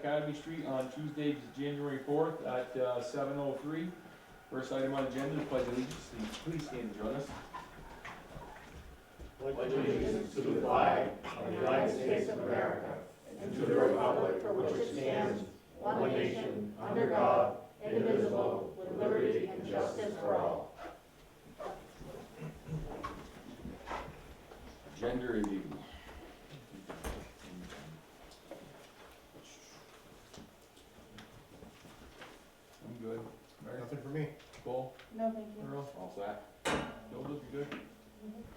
Academy Street on Tuesday, January 4th at 7:03. First item on the agenda, pledge allegiance. Please stand and join us. Pledge allegiance to the flag of the United States of America and to the republic for which it stands, one nation, under God, indivisible, with liberty and justice for all. Gender review. I'm good. Mary? Nothing for me. Cole? No, thank you. Earl? All set? Joe, you good?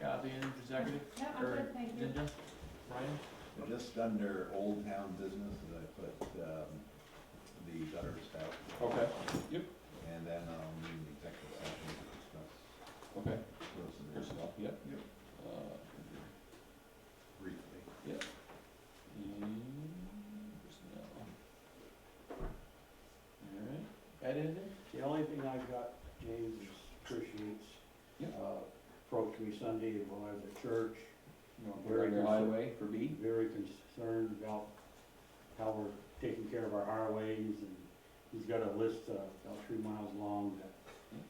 Kathy, any executive? Yeah, I'm Or good, thank you. Ginger? Brian? Just under Old Town Business, I put the gutter stuff, Okay. Yep. and then need an executive session to discuss Okay. personnel Personnel, yep. Yep. briefly. Yep. Personnel. Alright. Ed, anything? The only thing I've got, James appreciates, Yeah. approached me Sunday while I was at church, You want to Very put it on the concerned. highway for B? very concerned about how we're taking care of our highways, and he's got a list about 3 miles long that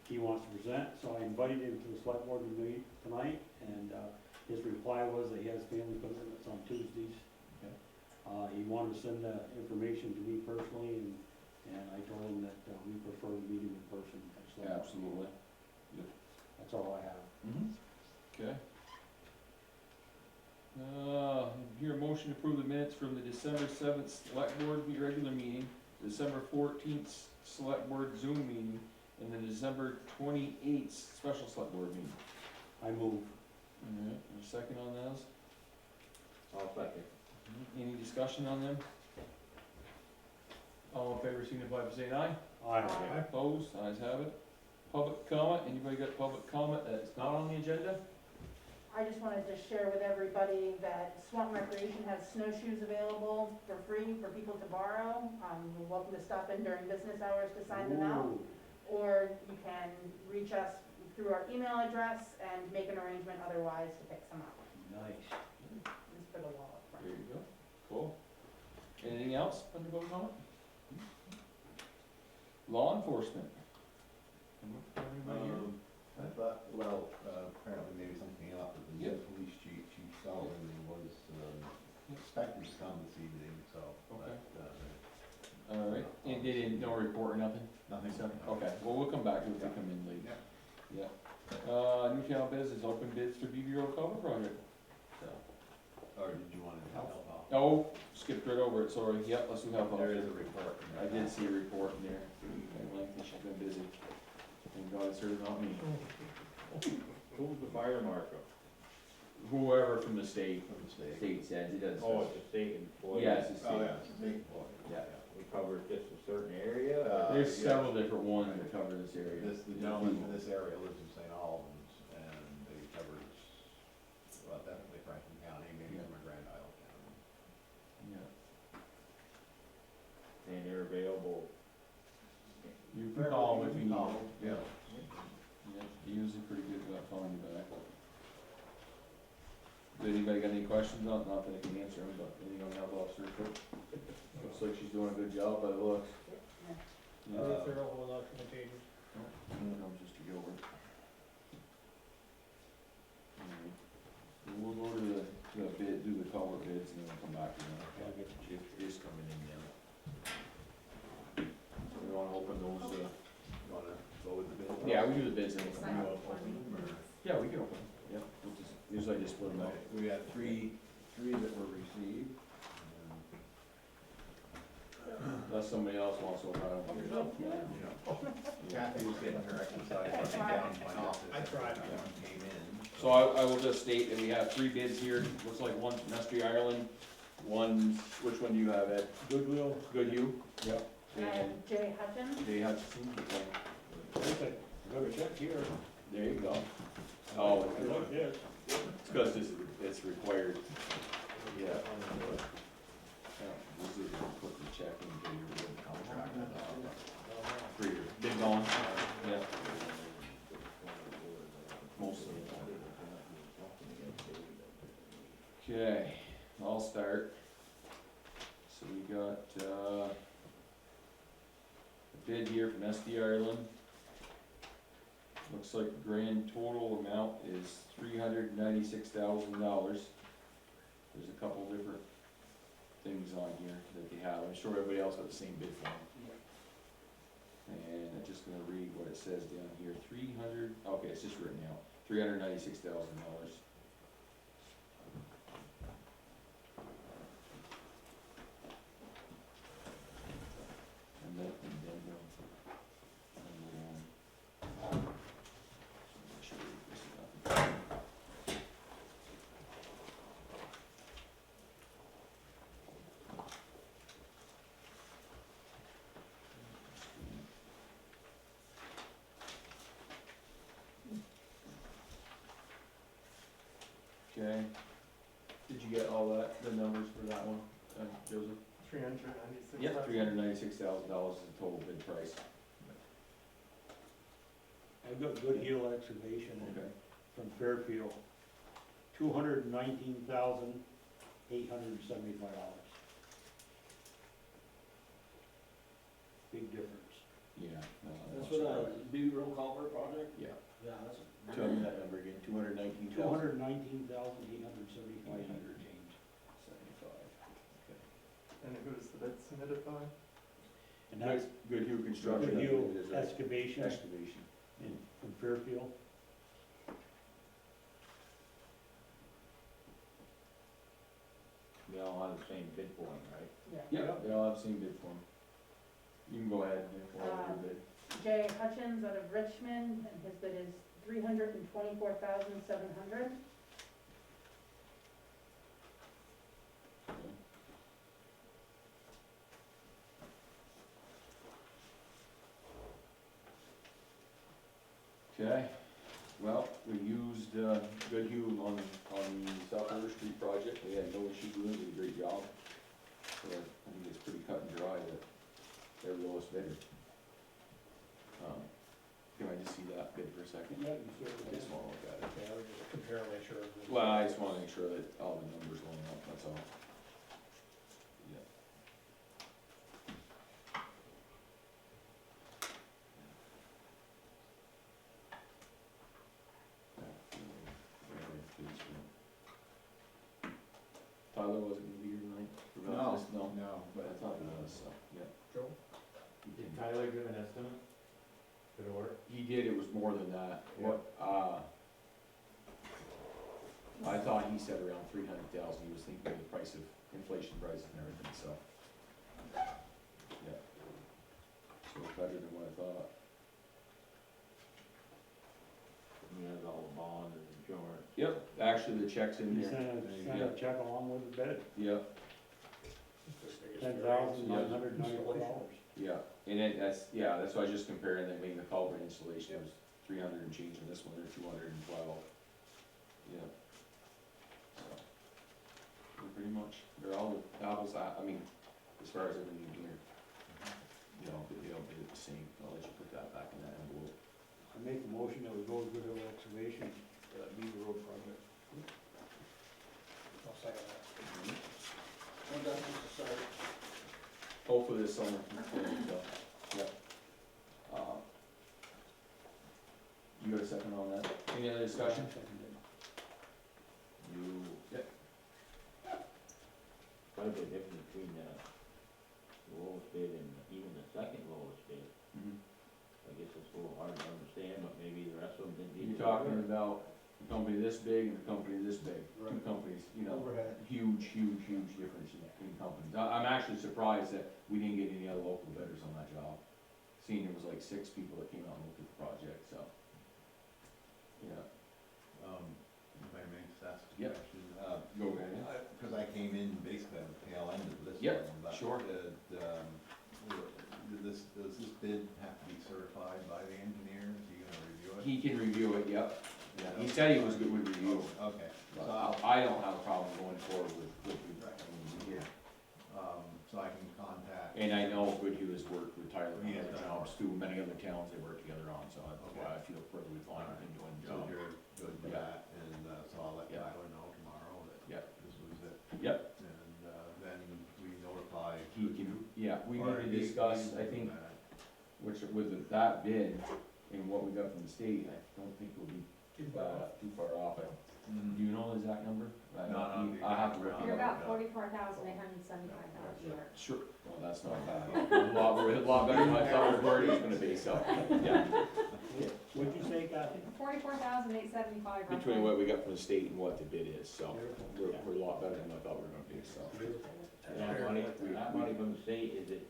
he wants to present, so I invited him to the select board meeting tonight, and his reply was that he has family commitments on Tuesdays. Okay. He wanted to send the information to me personally, and I told him that we prefer to meet him in person. So Absolutely. that's all I have. Mm-hmm. Okay. Hear a motion to approve the minutes from the December 7th select board regular meeting, December 14th select board Zoom meeting, and the December 28th special select board meeting. I move. Alright, a second on those? I'll second. Any discussion on them? All in favor, signify by saying aye. Aye. Opposed, ayes have it. Public comment, anybody got public comment that's not on the agenda? I just wanted to share with everybody that Swanton Recreation has snowshoes available for free for people to borrow. You're welcome to stop in during business hours to sign them out, Ooh. or you can reach us through our email address and make an arrangement otherwise to pick some up. Nice. Just for the wall up There front. you go. Cool. Anything else under public comment? Law enforcement. Anybody here? I thought, well, apparently maybe something came up with the new Yep. police chief, Chief Sullivan, was expected to come this evening, so. Okay. but, Alright, and they didn't, no report or nothing? Nothing. Okay, well, we'll come back if they come in late. Yeah. Yeah. Newtown business, open bids for BB Road Cover Project. So. Or did you want to help out? Oh, skipped right over it, sorry. Yep, let's do health There is officer. a report. I did see a report in there. I like that she's been busy. Thank God it's her, not me. Who's the fire marshal? Whoever from the state, From the state. state sends, it doesn't. Oh, it's a state employee? Yeah, it's the Oh, state. yeah, it's a state employee. Yeah. We cover just a certain area? There's yeah. several different ones that cover this area. The gentleman in this area lives in St. Albans, and they covers, well, definitely Franklin County, maybe some of Grand Isle County. Yeah. And they're available? You can call them if you need. Call them, yeah. Yeah, they're usually pretty good about calling you back. Does anybody got any questions? Not that I can answer them, but anything on the health officer? Looks like she's doing a good job by the looks. Yeah. Yeah. Thorough without contagious. Comes just to go over. Alright. We'll go to the bid, do the culvert bids, and then we'll come back to that. I'll get the chief is coming in now. We wanna open those, You wanna go with the bid? yeah, we do the bids and we'll Sign come up back. for me. Yeah, we can open them, yeah, we'll just, usually I just split them out. Okay, we had three that were received. Unless somebody else wants to open them. Kathy was getting her exercise, I think, down in my office. I tried. One came in. So I will just state that we have 3 bids here, looks like one from Nestry Ireland, one, which one do you have, Ed? Goodwill. Goodhue? Yep. And And Jay Hutchins, Jay Hutchinson, okay. Got a check here. There you go. Oh, Like this. it's because it's required. Yeah. Yeah, this is put the check into your contract. For your bid on, yeah. Mostly. Okay, I'll start. So we got, bid here from SD Ireland. Looks like the grand total amount is $396,000. There's a couple different things on here that they have. I'm sure everybody else got the same bid form. And I'm just gonna read what it says down here, okay, it's just written out, $396,000. And then make sure this is up. Okay, did you get all that, the numbers for that one, Joseph? $396. Yep, $396,000 is the total bid price. I've got Goodhill Excavation Okay. from Fairfield, $219,875. Big difference. Yeah. No, I'm That's not for surprised. the big road culvert project? Yeah, Yeah, that's. tell me that number again, 219,000. $219,875 change. 75. And who's the bid submitted by? And that's Goodhue Construction. Goodhill It is, right? Excavation Excavation. from Fairfield. They all have the same bid form, right? Yeah, they all have the same bid form. You can go ahead and forward your bid. Jay Hutchins out of Richmond, and his bid is $324,700. Okay, well, we used, Goodhue on the South River Street project, we had no issue doing it, they did a great job. So I think it's pretty cut and dry that they're the lowest bidder. Can I just see that bid for a second? Yeah, you sure I just wanna look at it. Yeah, we just compare, make sure. Well, I just wanna make sure that all the numbers line up, that's all. Yeah. Tyler wasn't gonna be here tonight? No, No, no, but I but, thought he was, so, yeah. Joe? He did. Tyler give an estimate for the work? He did, it was more than that. What, I thought he said around 300,000, he was thinking of the price of inflation prices and everything, so. Yeah. So it's better than what I thought. He has all the bond and insurance. Yep, actually, the check's in You there. send a check along with the bid, Yep, $10,994. yeah, and that's why I was just comparing, that maybe the culvert installation was 300 and change, and this one, they're 212. Yeah. So, pretty much, they're all apples, I mean, as far as everything here, they all bid it the same. I'll let you put that back in that envelope. I make a motion that we go with Goodhill Excavation for that Beaver Road project. I'll second that. And that's just a start. Hopefully this summer, so, yep. You got a second on that? Any other discussion? You, yep, Quite a bit difference between the lowest bid and even the second lowest bid. mhm. I guess it's a little hard to understand, but maybe the rest of them didn't. You're talking about a company this big and a company this big, two Right. companies, you know, Overhead. huge difference in companies. I'm actually surprised that we didn't get any other local bidders on that job. Seeing there was like 6 people that came out and looked at the project, so. Yeah, if I may just ask a Yep. question, go ahead. cause I came in basically at the tail end of this Yep, one, but sure. does this bid have to be certified by the engineer? Is he gonna review it? He can review it, yep. Yeah, he said he was good with review. Okay, But so I'll, I don't have a problem going forward with, yeah. so I can contact. And I know Goodhue has worked with Tyler on He has other done jobs too, many other towns they work together on, so that's why I feel perfectly fine with him doing the So job. you're good with Yeah. that, and, so I'll let Yeah. Tyler know tomorrow that Yep. this was it. Yep, And, then we notify. he can, yeah, we Or need to he- discuss, he I will think, do that. which with that bid and what we got from the state, I don't think we'll be too far off it. Do you know the exact number? Not on the I have to look exact it You're up. about $44,875 short. Sure, well, that's not bad. A lot better than I thought the word was gonna be, so, yeah. What'd you say, Kathy? $44,875. Between what we got from the state and what the bid is, so Beautiful. we're a lot better than I thought we were gonna be, so. That money from the state, is it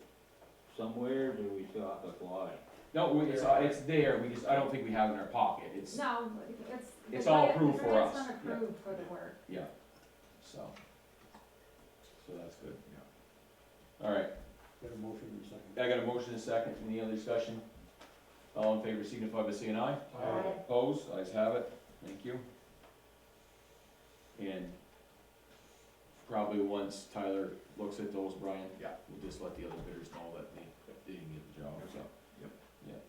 somewhere, or do we still have to apply? No, it's there, we just, I don't think we have it in our pocket, it's, No, It's all approved for us, It's yeah. unapproved for the work. yeah, so. So that's good, yeah. All right, Got a motion in a second. I got a motion and a second, any other discussion? All in favor signify by saying aye. Aye. Opposed, ayes have it, thank you. And probably once Tyler looks at those, Brian, Yeah. we'll just let the other bidders know that they didn't get the job, so. Yep. Yeah.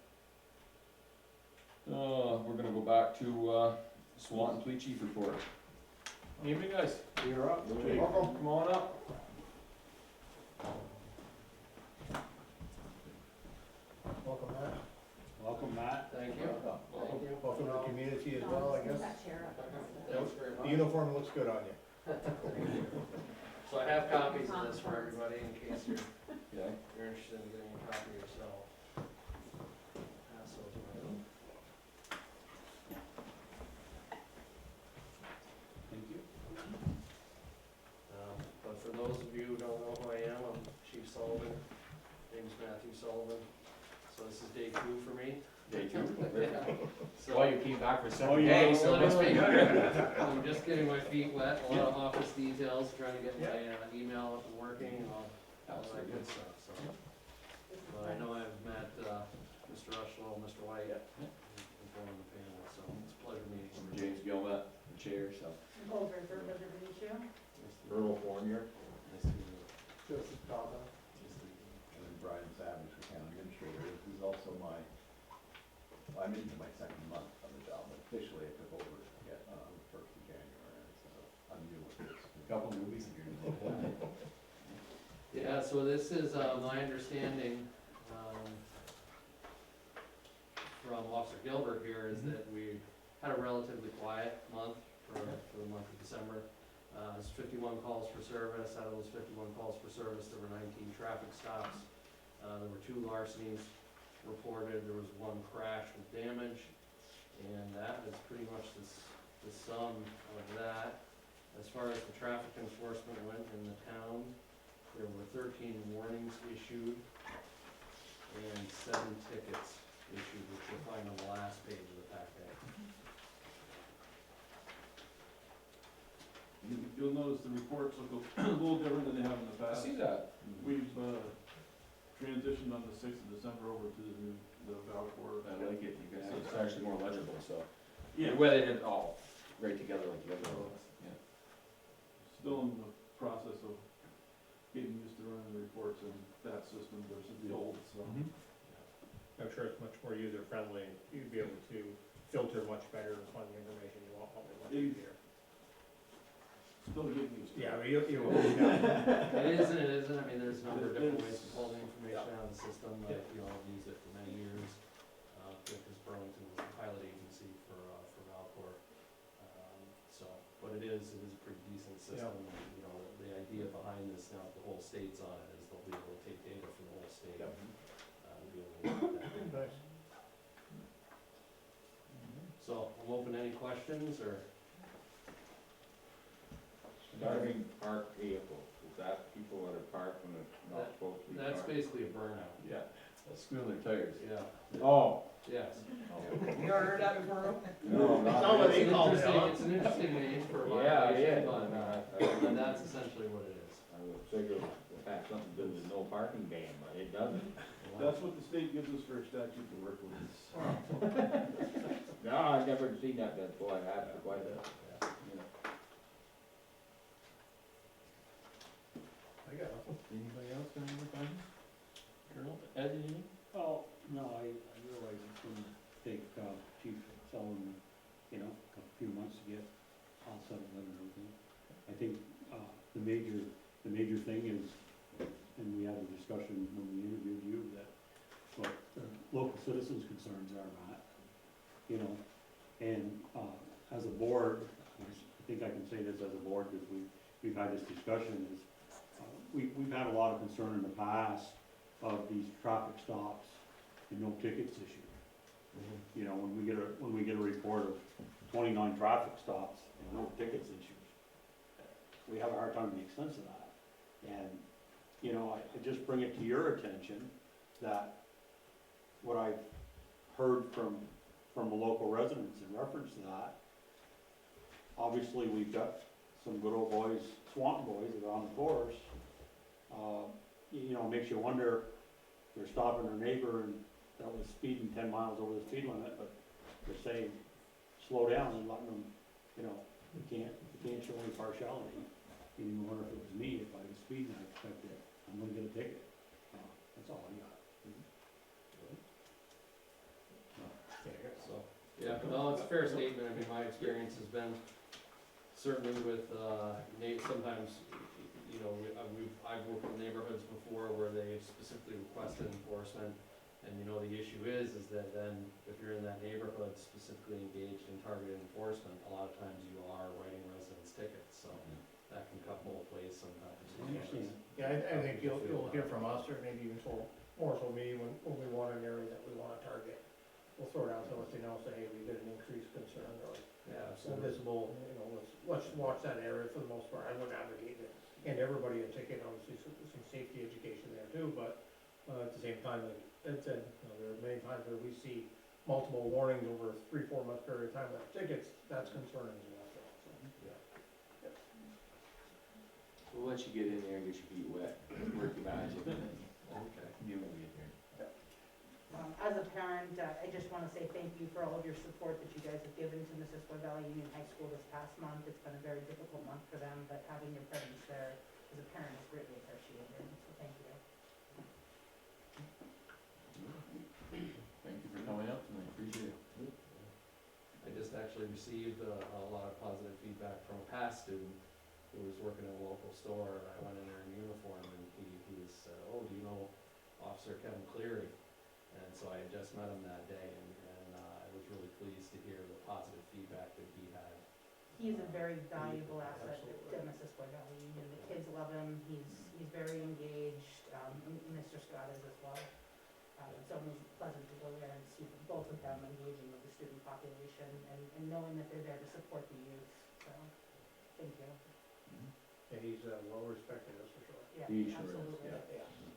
We're gonna go back to, Swanton Police Chief report. Evening, guys. You're up. Welcome. Come on up. Welcome, Matt. Welcome, Matt. Thank you. Welcome. Welcome to the community as well, I guess. That chair up. The uniform looks good on you. So I have copies of this for everybody in case you're Yeah. interested in getting a copy yourself. Pass those around. Thank you. But for those of you who don't know who I am, I'm Chief Sullivan. Name's Matthew Sullivan. So this is day 2 for me. Day 2. So Well, you came back for Oh, 7 yeah. days, so it must be good. I'm just getting my feet wet, a lot of office details, trying to get my email up and working and all that Absolutely. good stuff, so. But I know I've met, Mr. Rushlow, Mr. White, and one on the panel, so it's a pleasure meeting you. James Gilmet, the chair, so. Nicole Brinker, pleasure to meet you. Earl Fournier? Nice to meet you. Joseph Cava. And then Brian Savage, the county administrator, who's also I'm into my second month on the job, but officially I took over on the 1st of January, so I'm new with this. Couple movies in here. Yeah, so this is, my understanding, from Officer Gilbert here is that we had a relatively quiet month for the month of December. It's 51 calls for service. Out of those 51 calls for service, there were 19 traffic stops. There were 2 larcenies reported. There was 1 crash with damage. And that is pretty much the sum of that. As far as the traffic enforcement went in the town, there were 13 warnings issued and 7 tickets issued, which you'll find on the last page of the packet. You'll notice the reports look a little different than they have in the I past. see that. We've transitioned on the 6th of December over to the Valcourt. I like it, you can have, it's actually more legible, so. Yeah, Whether it's all right together like the other ones, yeah. still in the process of getting used to running the reports in that system versus the old, so. I'm sure it's much more user-friendly. You'd be able to filter much better and find the information you want, probably much easier. Still getting used to it. Yeah, but you will. Yeah. It is and it isn't, I mean, there's a number of different ways to pull the information out of the system, like, you know, I've used it for many years. Because Burlington was the pilot agency for Valcourt. So, but it is a pretty decent system, and, you know, the idea behind this, now if the whole state's on it, is they'll be able to take data from the whole state. Yep. And be able to look at that. Nice. So, I'm open to any questions, or? Starting parked vehicles, is that people that are parked when it's not supposed to be parked? That's basically a burnout. Yeah, that's screwing their tires. Yeah, Oh. yes. You ever heard that before? No, That's not not what really. they call it, huh? It's an interesting name for a Yeah, violation, yeah. but that's essentially what it is. I would figure it had something to do with no parking ban, but it doesn't. That's what the state gives us for a statute to work with. No, I've never seen that before, I asked the question. I got nothing. Anybody else got any more questions? Colonel, Ed, anything? Oh, no, I realize it's gonna take Chief Sullivan, a few months to get all settled and everything. I think the major thing is, and we had a discussion when we interviewed you, that what local citizens' concerns are, Matt. You know, and, as a board, I think I can say this as a board, because we've had this discussion, is, we've had a lot of concern in the past of these traffic stops and no tickets issued. You know, when we get a report of 29 traffic stops and no tickets issued, we have a hard time making sense of that. And, you know, I just bring it to your attention that what I've heard from the local residents in reference to that, obviously, we've got some good old boys, Swanton boys that are on the course. You know, it makes you wonder, they're stopping their neighbor and that was speeding 10 miles over the speed limit, but they're saying, slow down and letting them, you know, you can't show any partiality. You wonder if it was me, if I was speeding, I expected I'm gonna get a ticket. That's all I got. So, yeah, no, it's a fair statement. I mean, my experience has been certainly with, sometimes, you know, I've worked with neighborhoods before where they specifically requested enforcement. And you know, the issue is that then if you're in that neighborhood specifically engaged in targeted enforcement, a lot of times you are writing residents tickets, so that can cut both ways sometimes. Yeah, I think you'll hear from us, or maybe even more so me, when we want an area that we wanna target. We'll throw it out to us, you know, say, hey, we get an increased concern, or Yeah, so absolutely. visible, you know, let's watch that area for the most part. I wouldn't advocate it, and everybody a ticket, obviously, some safety education there too, but, at the same time, like Ed said, you know, there are many times where we see multiple warnings over a 3-4 month period of time without tickets, that's concerning as well, so. We'll let you get in there and get your feet wet, work your magic. Okay. You won't get there. As a parent, I just wanna say thank you for all of your support that you guys have given to Missisquoi Valley Union High School this past month. It's been a very difficult month for them, but having your presence there as a parent is greatly appreciated, so thank you. Thank you for coming up tonight, appreciate it. I just actually received a lot of positive feedback from a past student who was working in a local store, and I went in there in uniform, and he was, oh, do you know Officer Kevin Cleary? And so I had just met him that day, and I was really pleased to hear the positive feedback that he had. He's a very valuable asset to Absolutely. Missisquoi Valley Union. The kids love him, he's very engaged, Mr. Scott is as well. It's always pleasant to go there and see both of them engaging with the student population and knowing that they're there to support the youth, so, thank you. And he's, well respected, that's for sure. Yeah, He sure is, absolutely.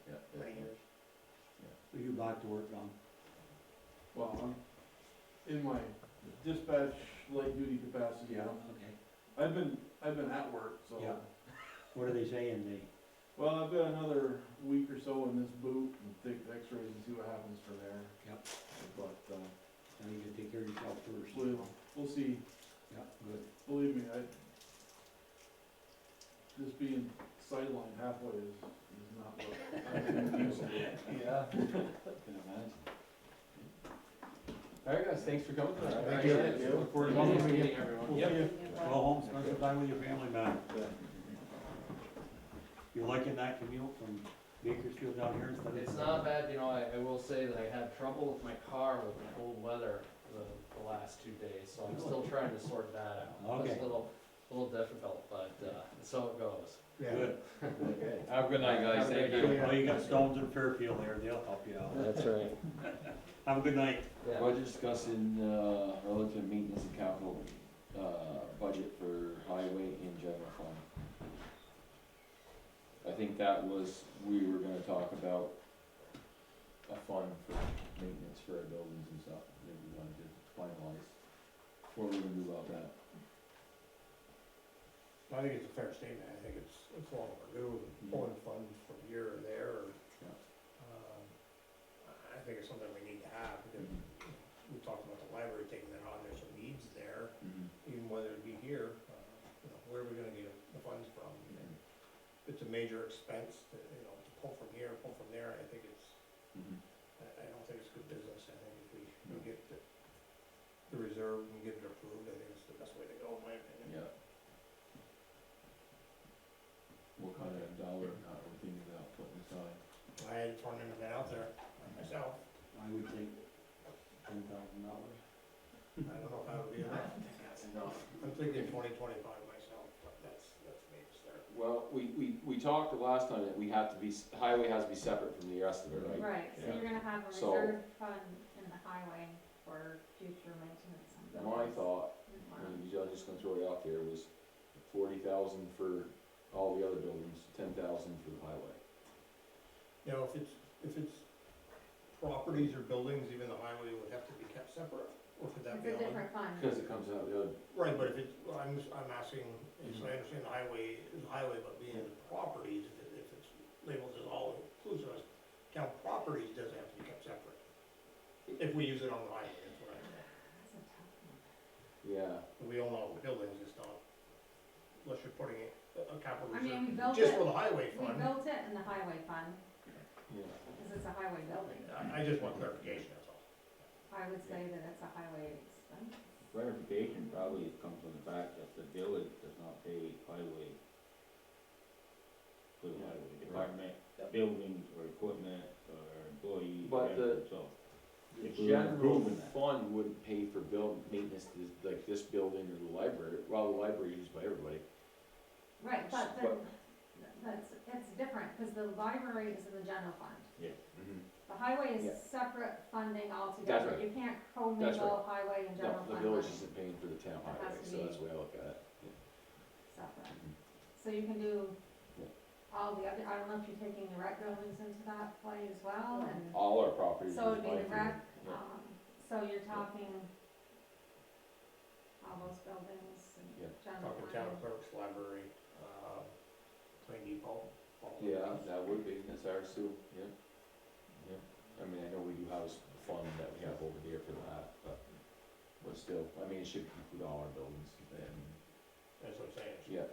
Yeah. Many years. So you back to work, Don? Well, I'm in my dispatch light duty capacity. Okay. I've been at work, so. Yeah. What are they saying, Well, I've got another week or so in this boot and take the x-rays and see what happens from there. Yep. But, I need to take care of yourself first. we'll see. Yeah, good. Believe me, just being sidelined halfway is not what I'm used to. Yeah. Can imagine. Alright guys, thanks for coming tonight. Thank you. Appreciate it. Look forward to Nice meeting meeting everyone. We'll see you. Go home, spend some time with your family, man. You liking that commute from Bakersfield down here instead of? It's not bad, you know, I will say that I had trouble with my car with the cold weather the last 2 days, so I'm still trying to sort that out. Okay. It's a little difficult, but, so it goes. Yeah. Good. Okay. Have a good night, guys, Have a thank great you. night. Well, you got Stones and Fairfield there, they'll help you out. That's right. Have a good night. Yeah. Budget discussing, relative maintenance and capital, budget for highway and general fund. I think that was, we were gonna talk about a fund for maintenance for our buildings and stuff, that we wanted to finalize. What are we gonna do about that? I think it's a fair statement, I think it's long overdue, pulling funds from here or there, or, Yeah. I think it's something we need to have, because we talked about the library taking that on, there's some needs there, even whether it be here, you know, where are we gonna get the funds from? And it's a major expense to, you know, to pull from here, pull from there, I think it's, I don't think it's good business, I think if we get the reserve and get it approved, I think it's the best way to go, in my opinion. Yeah. What kind of dollar amount are we thinking about putting aside? I had thrown anything out there myself. I I would think $10,000. I don't know if that would be enough. That's enough. I'm thinking 2025 myself, but that's me to start. Well, we talked the last time that we have to be, highway has to be separate from the rest of it, right? Right, so you're gonna have a So- reserve fund in the highway for future maintenance and buildings. My thought, Wow. I mean, I'm just gonna throw it out there, was 40,000 for all the other buildings, 10,000 for the highway. Now, if it's properties or buildings, even the highway would have to be kept separate, or could that It's be a on? different fund. Cause it comes out the other, Right, but if it's, I'm asking, so I understand the highway is a highway, but being the properties, if it's labeled as all inclusive, as town properties, does it have to be kept separate? If we use it on the highway, that's what I'm saying. That's a tough one. yeah, We all know buildings is not, unless you're putting a capital I mean, we reserve, built just it, for the highway we fund. built it in the highway fund, yeah. because it's a highway building. I just want clarification, that's all. I would say that it's a highway expense. Clarification probably comes from the fact that the village does not pay highway for the highway department, buildings or equipment or employees, But whatever, so. The If we're general improving that. fund wouldn't pay for build maintenance, like this building or the library, well, the library is used by everybody. Right, but then, But- it's different, because the library is in the general fund. Mm-hmm. The highway Yeah. is separate funding altogether. right. You can't That's commingle highway and No, general the fund village money isn't paying for the town It has highway, to so be- that's the way I look at it. separate. Mhm. So you can do Yeah. all the other, I don't know if you're taking the rec buildings into that play as well, and All our properties. so it'd is be the mine for- rec, yeah. so you're talking all those buildings Yeah. and general Talking town fund. clerk's library, Plain Depot. all of Yeah, those. that would be, that's ours too, yeah. Yeah, I mean, I know we do have a fund that we have over there for that, but still, I mean, it should include all our buildings, and, That's what I'm saying. yeah.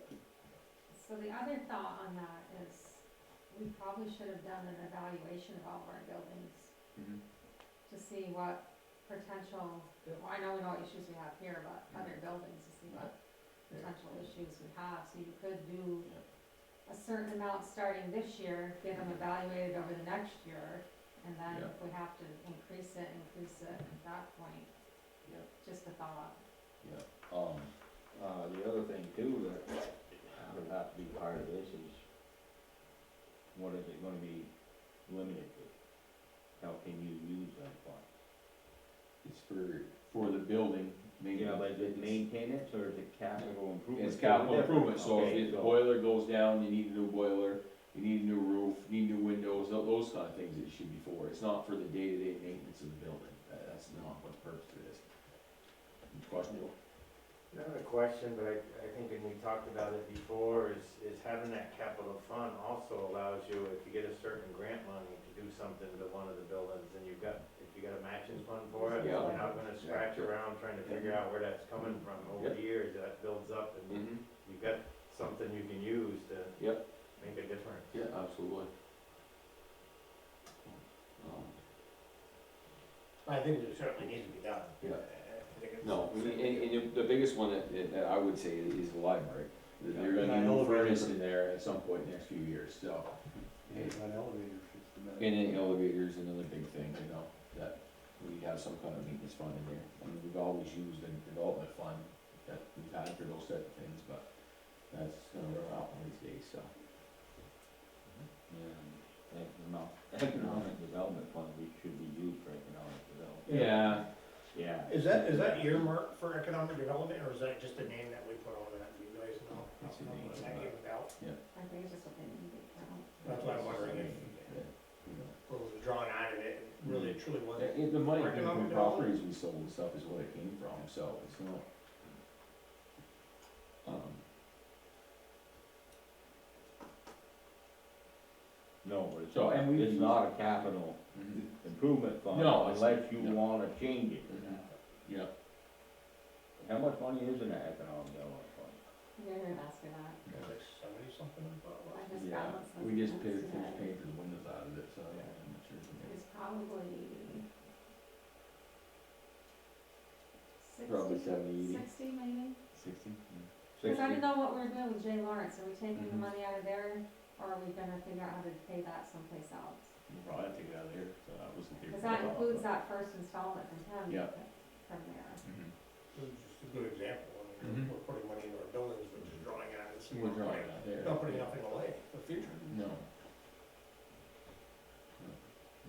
So the other thought on that is, we probably should have done an evaluation of all of our buildings Mhm. to see what potential, well, I know we know what issues we have here, but other buildings, to see what potential issues we have, so you could do a certain amount starting this year, get them evaluated over the next year, and then Yeah. if we have to increase it at that point. Yeah. Just a thought. Yeah, The other thing too, that would have to be part of this is, what is it gonna be limited to? How can you use that fund? it's for the building, Yeah, but is it it's- maintenance or is it capital improvement? It's capital improvement, so Okay, if the so- boiler goes down, you need a new boiler, you need a new roof, you need new windows, those kind of things it should be for. It's not for the day-to-day maintenance of the building, that's not what the purpose of it is. Questionable? Not a question, but I think, and we talked about it before, is having that capital fund also allows you, if you get a certain grant money to do something to one of the buildings, and you've got, if you got a matching fund for it, Yeah. you're not gonna scratch around trying to figure out where that's coming from. Over the years, that builds up, and Mm-hmm. you've got something you can use to Yep, make a difference. yeah, absolutely. I think it certainly needs to be done. Yeah. I think it's- No, and the biggest one that I would say is the library. They're And gonna I need know new the furnace elevator. in there at some point in the next few years, so. And that elevator fits the better. And then elevators, another big thing, you know, that we have some kind of maintenance fund in there. I mean, we've always used a development fund that we've had for those type of things, but that's gonna run out one of these days, so. Yeah, economic development fund, we should be used for economic development. Yeah, Yeah. Is that earmarked for economic development, or is that just a name that we put on that, do you guys know? It's a How name. that came about? I think it's just what they need to count. That's why I'm wondering if, what was drawn out of it, and really and truly wasn't. The money For came economic from properties we sold and stuff is what it came from, so it's not. No, but it's So, not, and we- it's not a capital improvement fund No, it's- unless you no. wanna change it. Yeah. How much money is in that economic development fund? You're gonna ask her that. Like 70 something, I thought it was. I just Yeah, balanced those we just accounts paid, today. finished paying for the windows out of it, so I'm not sure. It's probably Probably 60, 70, 80. 60 maybe? 60? Because I didn't know what we were doing with Jay Lawrence, are we taking the Mhm. money out of there, or are we gonna figure out how to pay that someplace else? You probably have to get out of there, so that was the big. Because that includes that first installment from him. Yeah. From there. It's just a good example, I mean, Mhm. we're putting money into our buildings, we're just drawing on it, We're drawing it out there. not putting nothing away for the future. No.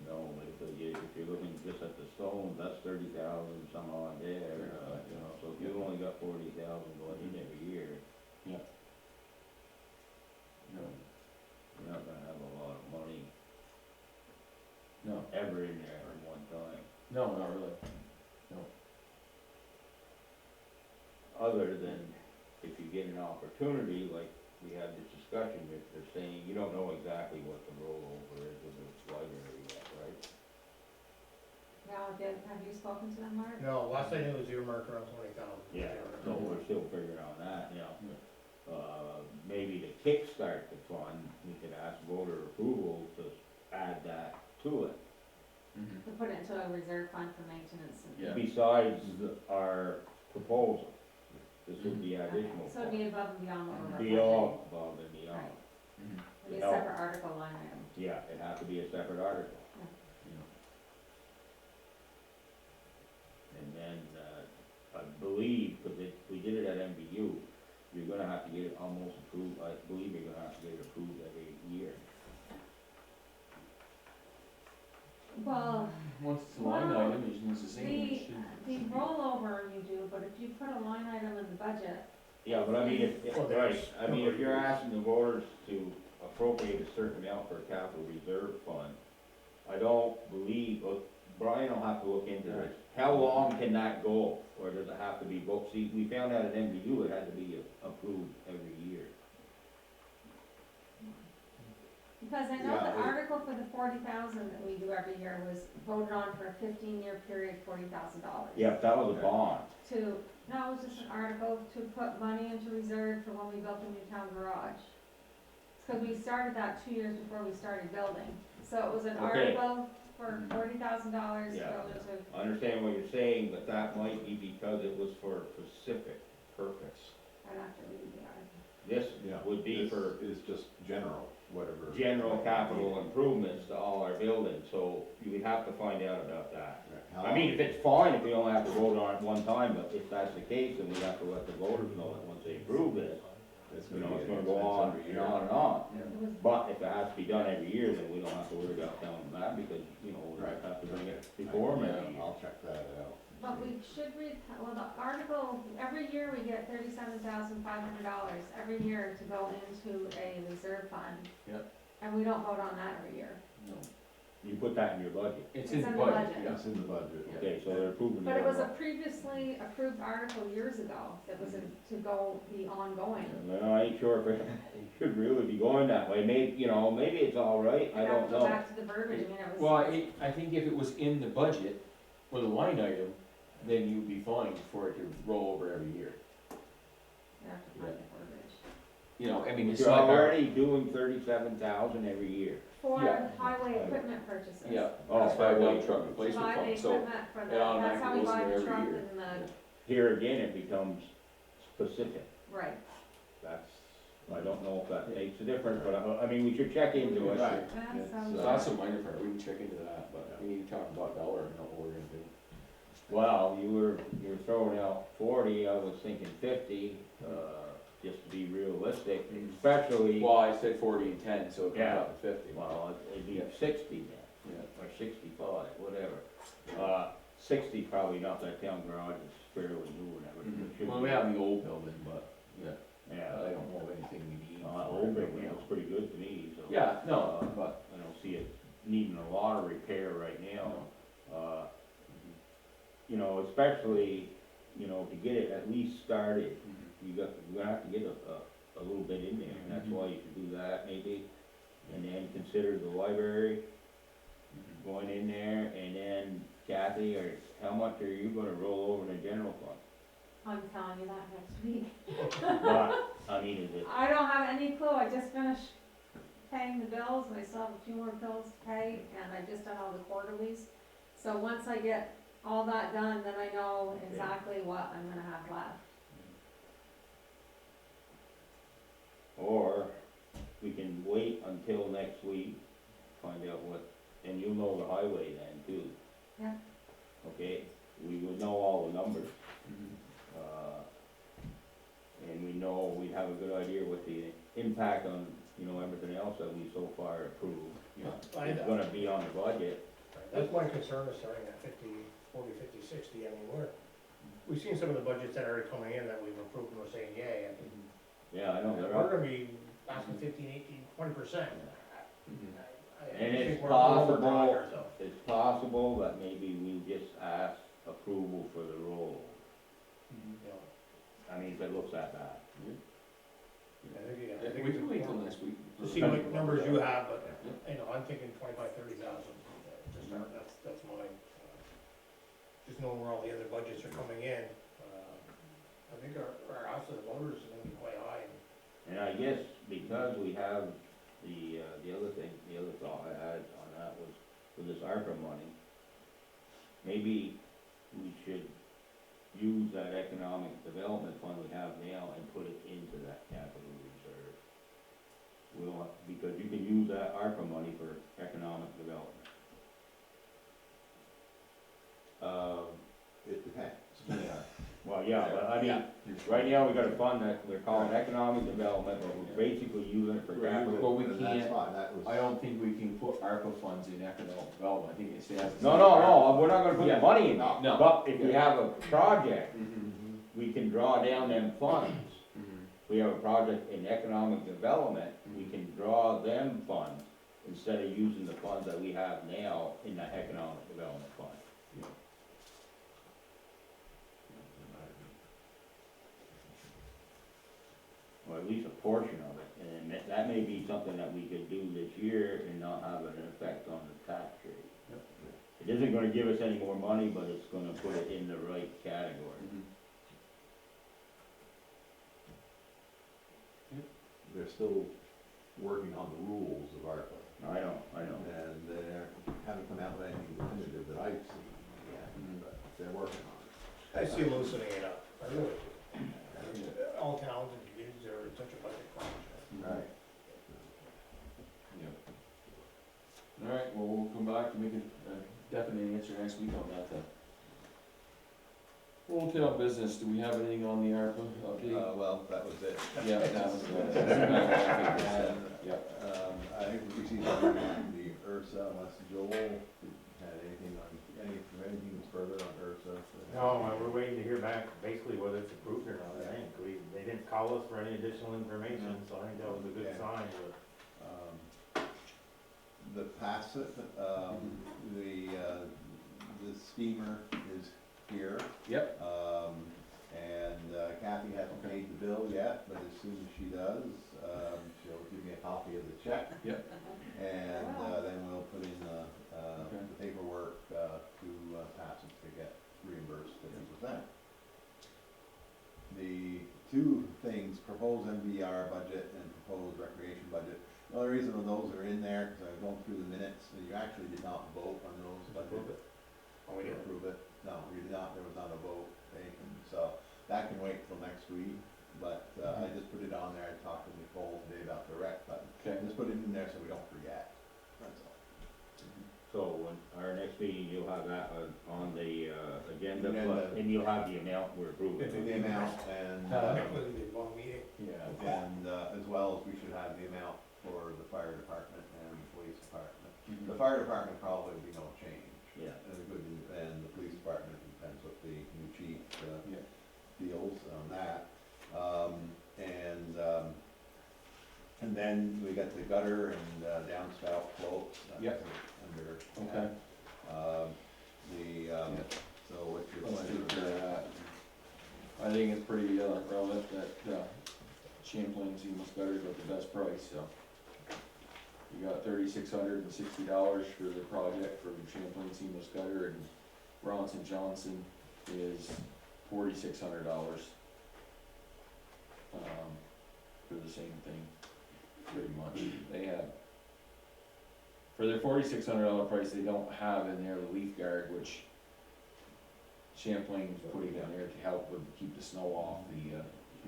No, but if you're looking just at the stones, that's 30,000 some odd there, you know, so if you only got 40,000 going in every year, No. you're not gonna have a lot of money No. ever in there at one time. No, not really. Other than if you get an opportunity, like we had this discussion, if they're saying you don't know exactly what the rollover is of the library yet, right? Now, have you spoken to them, Mark? No, last I knew it was earmarked around 20,000. Yeah, so we're still figuring on that, you know. Maybe to kickstart the fund, we could ask voter approval to add that to it. To put it into a reserve fund for maintenance and. Yeah. Besides our proposal, this would be Okay, additional. so it'd be above and beyond what we're budgeting. Beyond, above and beyond. Right. Mhm. It'd be a separate article line item. Yeah, it'd have to be a separate article. And then, I believe, because we did it at MBU, you're gonna have to get it almost approved, I believe you're gonna have to get it approved every year. Well, Once it's a line Well, item, it's the same. It should- the rollover you do, but if you put a line item in the budget, Yeah, but I mean, Well, right, there's I mean, if you're asking the voters to appropriate a certain amount for a capital reserve fund, I don't believe, well, Brian will have to look into this. How long can that go, or does it have to be booked? See, we found out at MBU it had to be approved every year. because I know Yeah, the it- article for the 40,000 that we do every year was voted on for a 15-year period, $40,000. Yeah, that was a bond. No, it was just an article to put money into reserve for when we built the new town garage. Cause we started that 2 years before we started building, so it was an Okay. article for $40,000 to Yeah. go into, I understand what you're saying, but that might be because it was for a specific purpose. I'd have to read the article. This Yeah, would be this for is just general, whatever. general capital improvements to all our buildings, so you would have to find out about that. How I mean, if it's fine, if we only have to vote on it one time, but if that's the case, then we have to let the voters know that once they approve it, It's you gonna know, be it's an gonna go expense on every and year. on and on. It was, But if it has to be done every year, then we don't have to worry about telling them that, because, you know, we'll Right. have to bring it before them every year. I'll check that out. but we should read, well, the article, every year we get $37,500 every year to go into a reserve fund. Yep. And we don't vote on that every year. No. You put that in your budget. It's It's in the in the budget, budget. yeah. It's in the budget. Okay, so they're approving. But it your was a budget. previously approved article years ago that was to go, be ongoing. Well, I ain't sure if it should really be going that way, maybe, you know, maybe it's all right, I I'd have don't to go know. back to the verbiage, I mean, it was. Well, I think if it was in the budget for the line item, then you'd be fine for it to roll over every year. I'd have to find the verbiage. You know, I mean, it's You're like our, already doing 37,000 every year. For Yeah. highway equipment purchases. yeah, Oh, that's why I highway want truck To replacement buy the fund, so equipment for the, it that's how we automatically goes buy in the there truck every year. and Here again, it becomes specific. right, That's, I don't know if that makes a difference, but I mean, we should check into it. Right. that It's, sounds. So that's a minor part, we can check into that, but we need to talk about dollar and what we're gonna do. Well, you were throwing out 40, I was thinking 50, just to be realistic, especially, Well, I said 40 and 10, so it comes Yeah. out to 50. well, it'd be Yeah. 60 then, Yeah. or 65, whatever. 60 probably not, that town garage is fairly new and everything. It should Well, be- we have the old building, but, yeah, Yeah, I don't know of anything we need. old building looks pretty good to me, so. Yeah, no, but, I don't see it needing a lot of repair right now. You know, especially, you know, to get it at least started, you're gonna have to get a little bit in there, and that's why you should do that maybe. And then consider the library going in there, and then Kathy, or how much are you gonna roll over in the general fund? I'm telling you that next week. But, I mean, is it, I don't have any clue, I just finished paying the bills, and I still have a few more bills to pay, and I just done all the quarterlies. So once I get all that done, then I know exactly what I'm gonna have left. or we can wait until next week, find out what, and you'll know the highway then too. impact on, you know, everything else that we so far approved. Yeah. It's gonna be on the budget. That's my concern is starting at 50, 40, 50, 60. I mean, we've seen some of the budgets that are already coming in that we've approved and we're saying yay. I mean, Yeah, I know, we're there are, gonna be asking 15, 18, 20%. And I think it's we're overdrawing possible- ourselves. it's possible that maybe we just ask approval for the roll. You know, I mean, if it looks that bad. I think We it's can wait till important next week. to see what numbers you have, but, you know, I'm thinking 25, 30,000 to start, that's my, just knowing where all the other budgets are coming in. I think our house of the voters is gonna be quite high. And I guess because we have the other thing, the other thought I had on that was with this ARPA money, maybe we should use that economic development fund we have now and put it into that capital reserve. We'll, because you can use that ARPA money for economic development. It depends. Yeah. Well, yeah, but I mean, right now we got a fund that we're calling economic development, but we're basically using it for capital. But we And can't- That's fine, that was. I don't think we can put ARPA funds in economic development, I think it has. No, we're not gonna put the money in, No. but if we have a project, Mhm. we can draw down them funds. Mhm. We have a project in economic development, we can draw them funds instead of using the funds that we have now in that economic development fund. Or at least a portion of it, and that may be something that we could do this year and not have an effect on the tax rate. It isn't gonna give us any more money, but it's gonna put it in the right category. Mhm. They're still working on the rules of ARPA. I know. And they haven't come out with anything definitive that I've seen yet, but they're working on it. I see them loosening it up, I really do. All towns and communities are in such a budget crunch. Right. Yeah. All right, well, we'll come back and make a definite answer next week on that then. Old Town Business, do we have anything on the ARPA update? Well, that was it. Yeah, that was, And, yeah. I think we received the URSA, unless Joel had anything anything further on URSA. No, we're waiting to hear back basically whether it's approved or not, I think. They didn't call us for any additional information, so I think that was a good Yeah. sign, but. The Passat, the steamer is here. Yep. And Kathy hasn't paid the bill yet, but as soon as she does, she'll give me a copy of the check. Yep. And then we'll put in the paperwork to Passat to get reimbursed 50%. The two things, proposed MVR budget and proposed recreation budget. The only reason those are in there, because I was going through the minutes, and you actually did not vote on those budgets. Oh, we didn't. Approve it. No, you did not, there was not a vote taken, so that can wait till next week. But I just put it on there, I talked to Nicole today about the rec button. Okay. Just put it in there so we don't forget, that's all. So when our next meeting, you'll have that on the agenda, Agenda. and you'll have the amount we're approving. It's in the amount and, That was a long meeting. Yeah. and as well as we should have the amount for the fire department and the police department. Mhm. The fire department probably will be no change. Yeah. And the police department depends what the new chief Yeah. feels on that. And then we got the gutter and downspout floats. That's Yep. Under. Okay. So what's your Let's take care pleasure? of that. I think it's pretty relevant that Champlain seamless gutters got the best price, so. You got $3,660 for the project from Champlain seamless gutter, and Bronson Johnson is $4,600. For the same thing, pretty much. They have, for their $4,600 price, they don't have in there the leaf guard, which Champlain's putting down there to help with, keep the snow off the,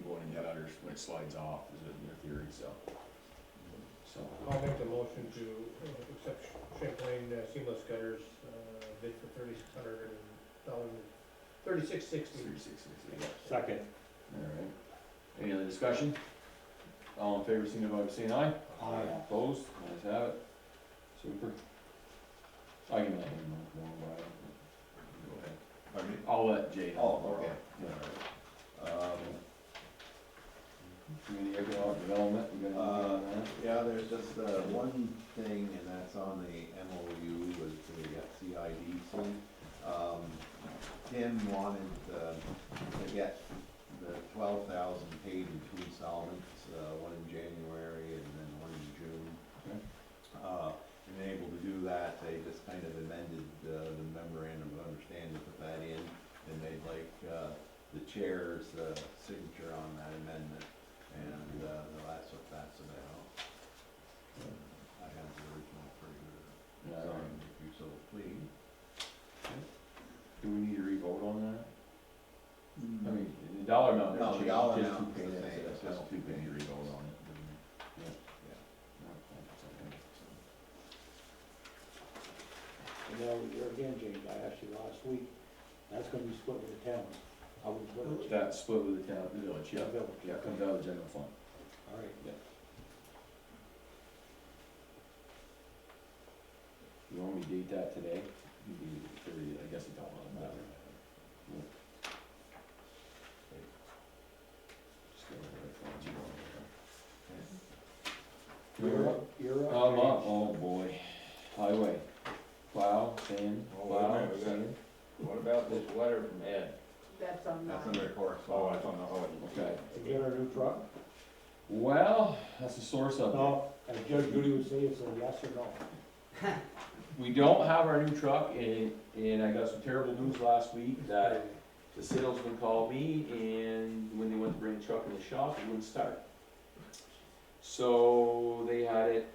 going in the gutters when it slides off, is their theory, so. I'll make the motion to accept Champlain seamless gutters, bid for $3,660. $3,660, yeah. Second. All right. Any other discussion? All in favor, signify by saying aye. Aye. Opposed, ayes have it. Super. I can let him know more about it. Go ahead. Pardon me? I'll let Jay know. Oh, okay. Yeah. Community economic development, we got anything on that? Yeah, there's just, one thing, and that's on the MOU with the CIDC. Tim wanted, to get the 12,000 paid in 2 installments, one in January and then one in June. Okay. And able to do that, they just kind of amended, the memorandum of understanding to put that in, and they'd like, the chair's, signature on that amendment. And, that's what that's about. I have the original for you to Yeah. sign, if you so please. Do we need to re-vote on that? I mean, the dollar amount No, never the dollar changed, just amount's two the pennies, same, that's so just two penny you re-vote re-vote on it. Yeah. Yeah. No, that's okay. And now, here again, James, I asked you last week, that's gonna be split with the town. How we split it? That's split with the town, the village, yeah. The village. Yeah, it comes out of the general fund. All right. You want me to date that today? Maybe 30, I guess it don't really matter. Yeah. Just go over the funds you want there. You're up, you're up. I'm up, James. oh boy. Highway, plow, sand, Oh, wait a plow, minute, we got- sand. What about this letter from Ed? That's on That's mine. under correspondence. On the holiday. Okay, You get our new truck? well, that's the source of it. No, as Judge Judy would say, it's a yes or no. We don't have our new truck, and I got some terrible news last week that the salesman called me, and when they went to bring the truck in the shop, it wouldn't start. So they had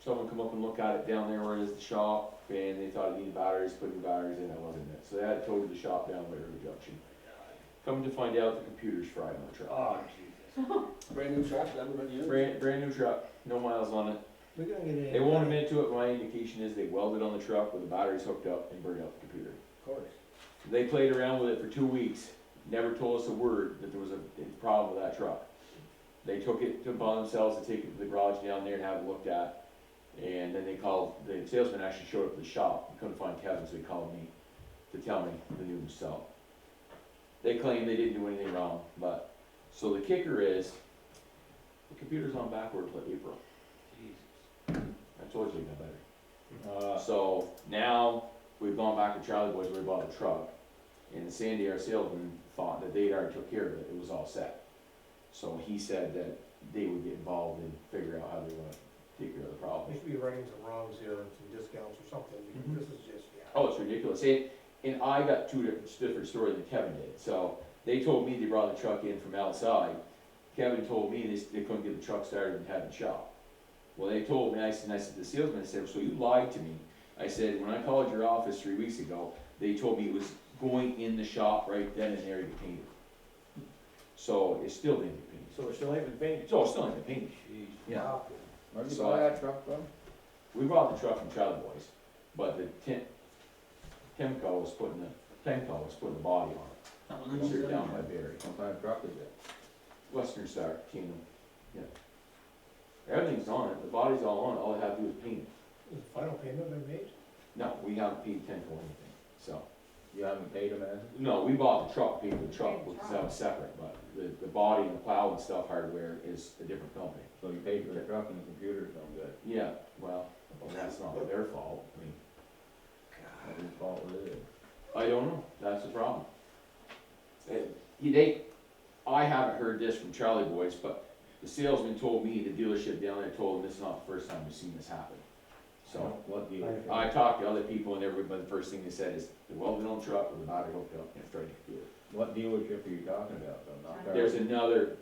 someone come up and look at it down there where it is the shop, and they thought it needed batteries, put new batteries in, it wasn't it. So they had to tow to the shop down White River Junction. Coming to find out, the computer's fried on the truck. Oh, Jesus. Brand new truck, never been used. Brand new truck, no miles on it. We're gonna get in. They won't admit to it, my indication is they welded on the truck with the batteries hooked up and burned out the computer. Of course. They played around with it for 2 weeks, never told us a word that there was a problem with that truck. They took it upon themselves to take it to the garage down there and have it looked at. And then they called, the salesman actually showed up at the shop, couldn't find Kevin, so he called me to tell me the news, so. They claim they didn't do anything wrong, but, so the kicker is, the computer's on backward till April. I told you it got better. So now, we've gone back to Charlie Boys, we bought a truck, and Sandy, our salesman, thought that they'd already took care of it, it was all set. So he said that they would get involved and figure out how they wanna take care of the We problem. should be writing some wrongs here and some discounts or something, Mhm. because this is just, yeah. Oh, it's ridiculous, and I got two different stories than Kevin did, so they told me they brought the truck in from outside. Kevin told me they couldn't get the truck started and had it shop. Well, they told me, I said to the salesman, I said, so you lied to me. I said, when I called your office 3 weeks ago, they told me it was going in the shop right then and there to get painted. So it still didn't get painted. So it still ain't been painted? So it still ain't been painted. Yeah. Wow. Where'd you So- buy that truck from? We brought the truck from Charlie Boys, but the Temco was putting the body on it. It's down by Barry. What kind of truck is it? Western Star, Kingdom, yeah. Everything's on it, the body's all on it, all they have to do is paint it. Is the final payment been made? No, we haven't paid Temco anything, so. You haven't paid him, has it? No, we bought the truck, paid for the truck, because that was separate, but the body and the plow and stuff hardware is a different company. So you paid for the truck and the computer's no good. Yeah, well, that's not their fault, I mean, Whose fault was it? I don't know, that's the problem. I haven't heard this from Charlie Boys, but the salesman told me, the dealership down there told him this is not the first time we've seen this happen. So, What dealership? I talked to other people and everybody, the first thing they said is, the welded on truck with the battery hooked up and started the computer. What dealership are you talking about, though? Not There's Charlie? another,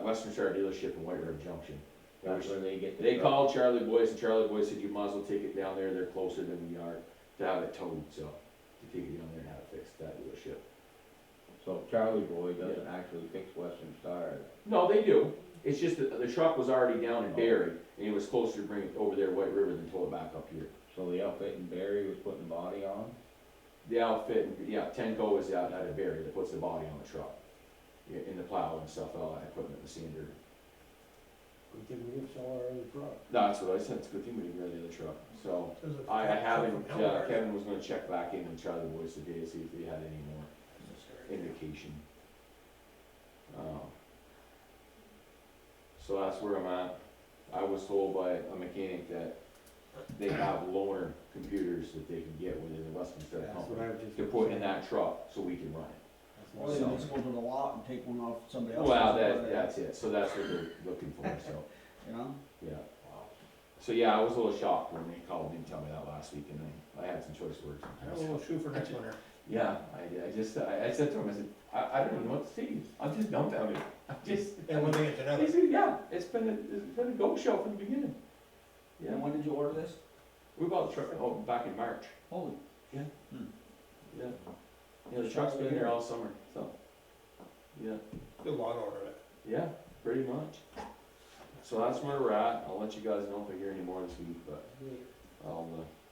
Western Star dealership in White River Junction. That's where they get the They truck. called Charlie Boys, and Charlie Boys said, you might as well take it down there, they're closer than we are, to have it towed, so, to take it down there and have it fixed, that dealership. So Charlie Boy doesn't actually fix Western Star. No, they do, it's just that the truck was already down in Barry, and it was closer to bring it over there to White River than tow it back up here. So the outfit in Barry was putting the body on? The outfit, yeah, Tenco is out of Barry that puts the body on the truck, in the plow and stuff, all that equipment, the sander. Good thing we didn't sell our other truck. That's what I said, it's a good thing we didn't get the other truck, so. There's a I truck haven't, from Elmhurst. Kevin was gonna check back in with Charlie Boys today to see if they had any more indication. So that's where I'm at. I was told by a mechanic that they have loaner computers that they can get within the Westminster That's what company I was just. to put in that truck so we can run it. Or they just go to the lot and take one off somebody else's. Well, that's it, so that's what they're looking for, so, You know? yeah. So, yeah, I was a little shocked when they called me and told me that last week, and I had some choice words. Have a little shoe for next winter. Yeah, I said to him, I said, I don't even know what to say, I'm just dumbfounded, I'm just. And one thing it's He another. said, yeah, it's been a go show from the beginning. Yeah, And when did you order this? we bought the truck, back in March, Holy. yeah. Yeah, the truck's been there all summer, so, yeah, Good lawn order it. yeah, pretty much. So that's where we're at, I'll let you guys know if I hear any more this week, but I'll,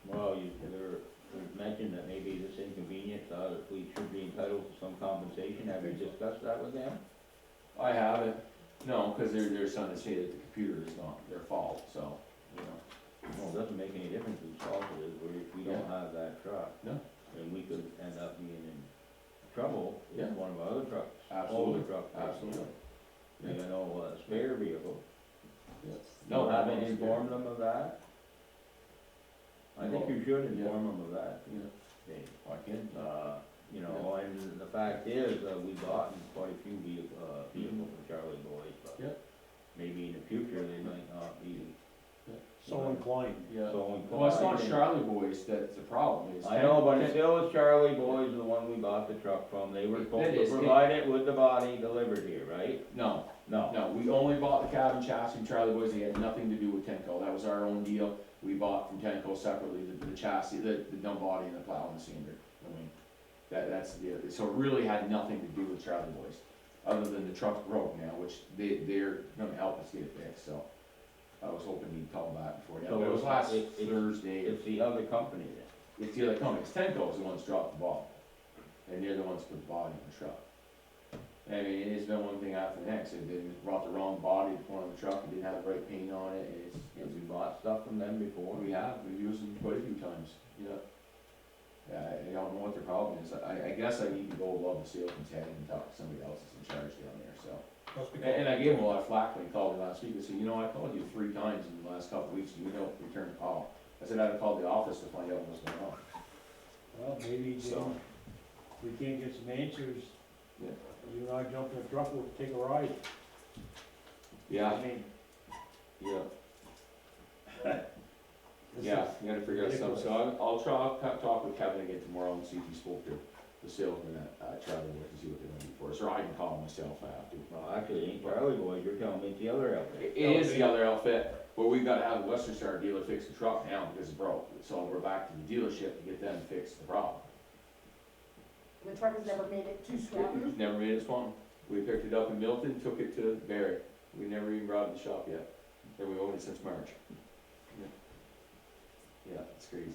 Well, there was mentioned that maybe this inconvenience, that we should be entitled to some compensation. Have you discussed that with them? I haven't, no, cause they're starting to say that the computer is not their fault, so, you know. Well, it doesn't make any difference whose fault it is, we don't have that truck. No. And we could end up being in trouble Yeah. if one of our other trucks, Absolutely, older trucks. absolutely. You know, a spare vehicle. No, You haven't no, it's informed them of that? I think you should Yeah. inform them of that. Yeah, Dave. I can. You know, and the fact is, we bought quite a few vehicles for Charlie Boys, but Yeah. maybe in the future, they might not be So inclined. Yeah. so inclined. Well, it's not Charlie Boys that's the problem, it's. I know, but it still is Charlie Boys, the one we bought the truck from, they were supposed It to is. provide it with the body delivered here, right? No, No. no, we only bought the cabin chassis from Charlie Boys, they had nothing to do with Tenco, that was our own deal. We bought from Tenco separately, the chassis, the dumb body and the plow and the sander. I mean, that's the, so it really had nothing to do with Charlie Boys, other than the truck's broke now, which they're gonna help us get it fixed, so. I was hoping he'd call back before, So but it was last it's- Thursday. It's the other company then. It's the other company, it's Tenco's the ones dropped the ball, and they're the ones put the body on the truck. I mean, it's been one thing after the next, they brought the wrong body to put on the truck, and didn't have the right paint on it, and Have we bought stuff from them before? we've used them quite a few times, yeah. Yeah, I don't know what their problem is, I guess I need to go above the salesman's head and talk to somebody else that's in charge down there, so. Must be And I gave him a lot of flack when he called me last week, I said, you know, I called you 3 times in the last couple of weeks, and you don't return the call. I said, I'd have called the office to find out what's going on. Well, maybe, So- we can't get some answers. Yeah. You and I jump in the truck, we'll take a ride. Yeah, I mean, yeah. this Yeah, is- you gotta figure out something, so I'll talk with Kevin again tomorrow and see if he spoke to the salesman at Charlie Boys and see what they're gonna do for us, or I can call him myself if I have to. Well, actually, it ain't Charlie Boys, you're telling me it's the other outfit. It is the other outfit, but we've gotta have the Western Star dealer fix the truck now because it's broke, so we're back to the dealership to get them to fix the problem. The truck has never made it to Swanton. It's never made it Swanton, we picked it up in Milton, took it to Barry, we never even brought it to the shop yet, and we owned it since March. Yeah, it's crazy,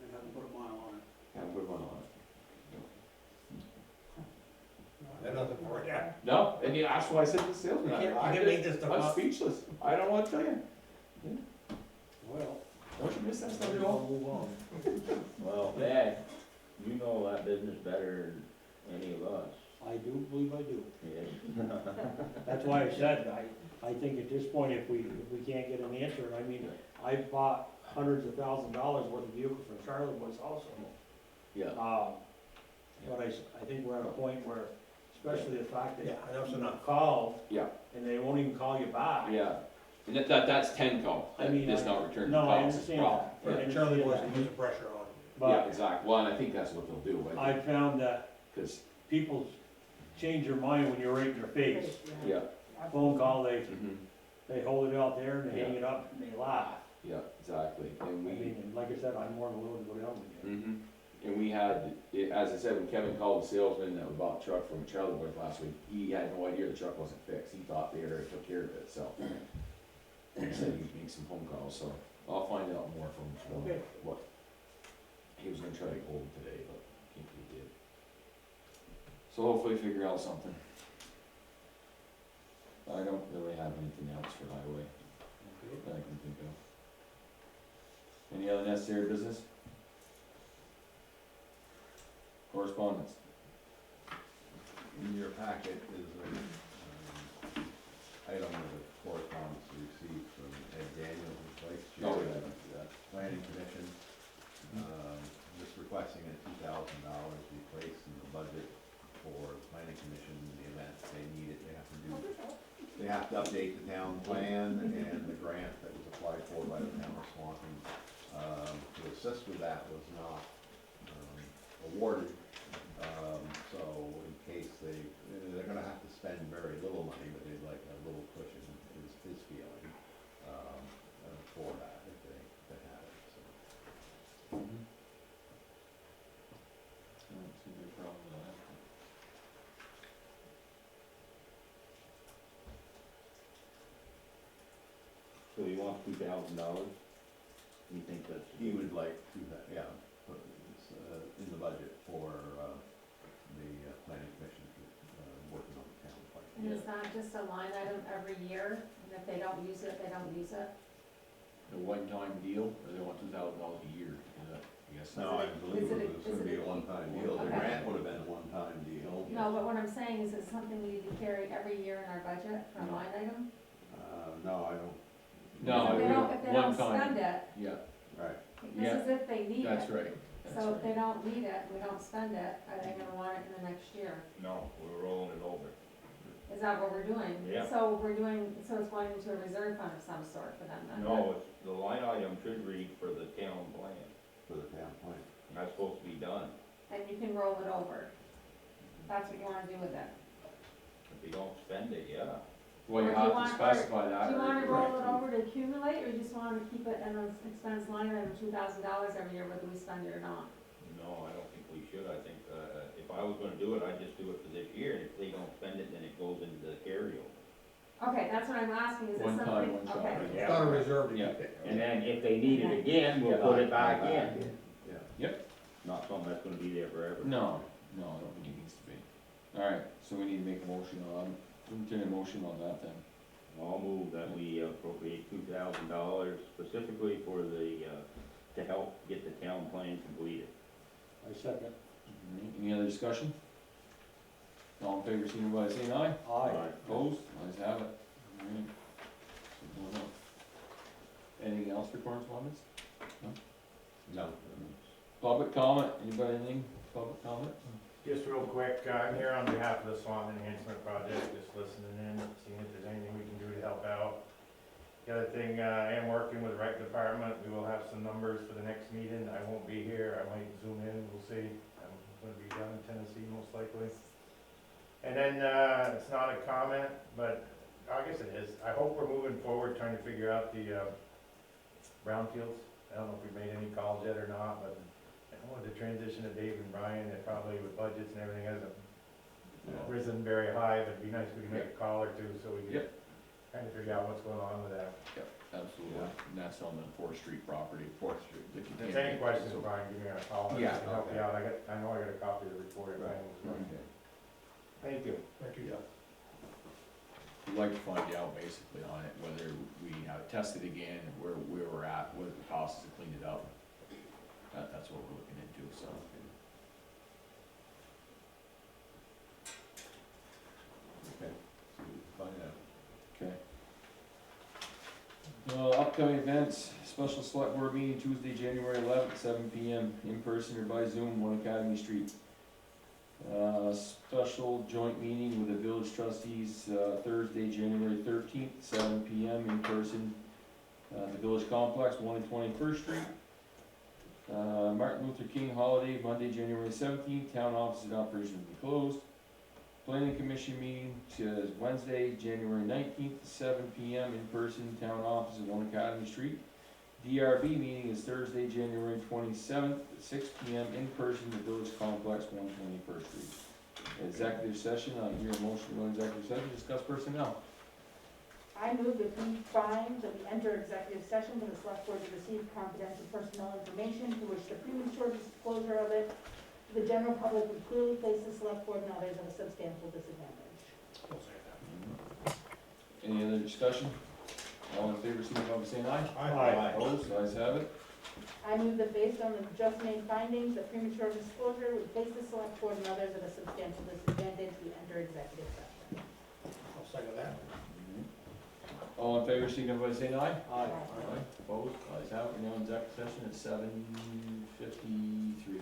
And haven't put a mile on it. haven't put one on it. They're nothing for it, yeah. No, and yeah, that's why I said to the salesman, You I can't make this stuff I'm up. speechless. I don't know what to tell you. Well, Don't you miss that stuff at we'll all? move on. Well, Dad, you know that business better than any of us. I do believe I do. Yes. That's why I said, I think at this point, if we can't get an answer, and I mean, I bought hundreds of $1,000s worth of vehicles from Charlotte Boys also. Yeah. But I think we're at a point where, especially the fact that Yeah, enough's enough. call. Yeah. And they won't even call you back. Yeah. And that's Tenco, I mean, that's not returning No, I calls, it's a understand problem. that. I Yeah, Charlie Boys understand can that. use the pressure on. Yeah, But exactly. Well, and I think that's what they'll do, I found that because, people change their mind when you're right in their face. yeah. Phone call, Mhm. they hold it out there and they hang it up and they laugh. Yeah, exactly. I And we, mean, and like I said, I'm more than willing to go down with you. mhm. And we had, as I said, when Kevin called the salesman that we bought the truck from Charlie Boys last week, he had no idea the truck wasn't fixed. He thought they already took care of it, so. He said he'd make some phone calls, so I'll find out more from Okay. what. He was gonna try to get hold of today, but can't be did. So hopefully figure out something. I I don't really have anything else for highway that I can think of. Any other necessary business? Correspondence? In your packet is a, item of the correspondence received from Ed Daniels, who's vice chair Oh, of yeah, the planning commission. Just requesting a $2,000 be placed in the budget for the planning commission in the event they need it. They have to do, they have to update the town plan and the grant that was applied for by the town of Swanton. To assist with that was not, awarded. So in case they're gonna have to spend very little money, but they'd like a little cushion, is his feeling, for that, if they had it, so. I don't see a problem with that. So you want $2,000? You think that's? He would like to, yeah, put it, in the budget for, the planning commission, working on the town plan. And is that just a line item every year, and if they don't use it, they don't use it? A one-time deal, or they want $2,000 a year, is that, I guess? No, I believe Is it it was gonna be a one-time deal. The Okay. grant would have been a one-time deal. No, but what I'm saying is, it's something we need to carry every year in our budget for a No. line item? No, I don't. No, If it they don't, would- if they don't one time. spend it, Yeah, Right. this is if they need it. that's right, that's So if they right. don't need it, we don't spend it, are they gonna want it in the next year? No, we're rolling it over. Is that what we're doing? Yeah. So we're doing, so it's going into a reserve fund of some sort for them then? No, it's, the line item should read for the town plan. For the town plan. That's supposed to be done. And you can roll it over. That's what you wanna do with it. If you don't spend it, yeah. Well, you Or do you have to want- specify that. Do you or- wanna roll it over to accumulate, or you just wanna keep it in an expense line item, $2,000 every year, whether we spend it or not? No, I don't think we should. I think, if I was gonna do it, I'd just do it for this year, and if they don't spend it, then it goes into the carryover. Okay, that's what I'm asking, is it One time, something, one shot. okay. It's not a reserve to Yeah. keep it. And then if they need it again, we'll put it back in. Yeah. Not something that's gonna be there forever. No, I don't think it needs to be. Alright, so we need to make a motion on, entertain a motion on that then. I'll move that we appropriate $2,000 specifically for the, to help get the town plan completed. I second. Alright, any other discussion? All in favor, signify by saying aye. Aye. Opposed? Ayes have it. Alright. So moving on. Anything else for correspondence? No. Public comment, anybody anything, public comment? Just real quick, I'm here on behalf of the Swanton Enhancement Project, just listening in, seeing if there's anything we can do to help out. The other thing, I am working with the rec department, we will have some numbers for the next meeting, I won't be here, I might zoom in, we'll see. I'm gonna be down in Tennessee most likely. And then, it's not a comment, but I guess it is, I hope we're moving forward trying to figure out the, brownfields. I don't know if we've made any calls yet or not, but I know with the transition of Dave and Brian, it probably with budgets and everything hasn't risen very high, but it'd be nice if we can make a call or two, so we can Yep. kind of figure out what's going on with that. Absolutely, and that's on the Fourth Street property. Fourth Street. If you If there's can't any make it, questions, so- Brian, give me a call, I Yeah, can help you okay. out, I know I got a copy of the report. if anything was wrong. Okay. Thank you. Thank you. We'd like to find out basically on it, whether we have tested again, where we're at, what the cost is to clean it up. That's what we're looking into, so. Okay, so we can find out. Okay. Upcoming events, special select board meeting Tuesday, January 11th, 7 PM, in person or by Zoom, 1 Academy Street. Special joint meeting with the village trustees, Thursday, January 13th, 7 PM, in person, the village complex, 1 and 21st Street. Martin Luther King holiday, Monday, January 17th, town offices and operations will be closed. Planning commission meeting is Wednesday, January 19th, 7 PM, in person, town office at 1 Academy Street. DRB meeting is Thursday, January 27th, at 6 PM, in person, the village complex, 121st Street. Executive session, I hear a motion to go into executive session, discuss personnel. I move that we find that we enter executive session for the select board to receive confidential personnel information to which the premature disclosure of it to the general public would clearly place the select board and others at a substantial disadvantage. We'll say that. Any other discussion? All in favor, signify by saying aye. Aye. Opposed, ayes have it. I move that based on the just made findings of premature disclosure, we place the select board and others at a substantial disadvantage, we enter executive session. I'll second that. All in favor, signify by saying aye. Aye. Opposed, ayes have it. We're now in executive session at 7:53.